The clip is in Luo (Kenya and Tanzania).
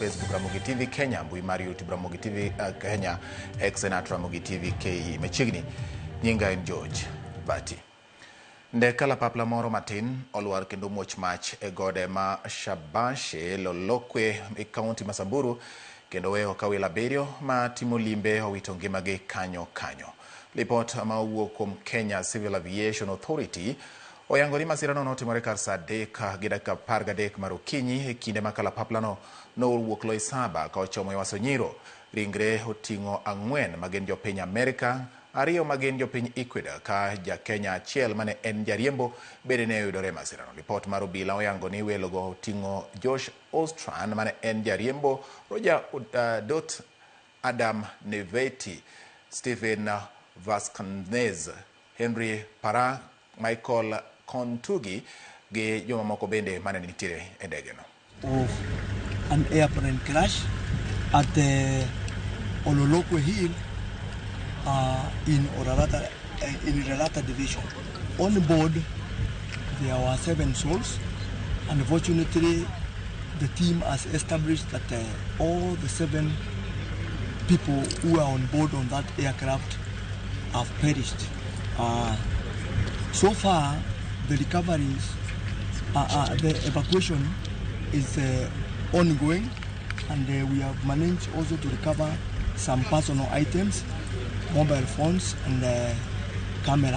Facebook Ramogi TV Kenya, mbui mar YouTube Ramogi TV Kenya, Xenat Ramogi TV KE. Mechigni, nyinga en George Bati. Ndek kalapapla moro matin olwar kendo muoch mach e gode ma Shabashe lolokwe e kaunti ma Samburu kendo weyo kawil abiriyo ma timo limbe owito ngimagi kanyo. Lipot ma owuok kuom Kenya Civil Aviation Authority oyango ni masirano notimore kar saa 3:13 mar okinyi e kinde ma kalapapla nowuok Loisaba ka ochomo Waso Nyiro. Ringre oting'o 4 magin jopiny Amerika, 2 magin jopiny Ecuador ka Jakenya achiel mane en jariembo bende ne oyudore masirano. Lipot mar obila oyango ni welogo oting'o Josh Ostran mane en jariembo, Roger Dot, Adam Neveti, Stephen Vasconez, Henry Para, Michael Kontugi gi jomamoko bende mane nitiere e ndegeno. Of an airplane crash at the Ololokwe Hill in Oralata division. On board there were 7 souls. Unfortunately, the team has established that all the 7 people who are on board on that aircraft have perished. So far, the recoveries, the evacuation is ongoing, and we have managed also to recover some personal items, mobile phones and camera.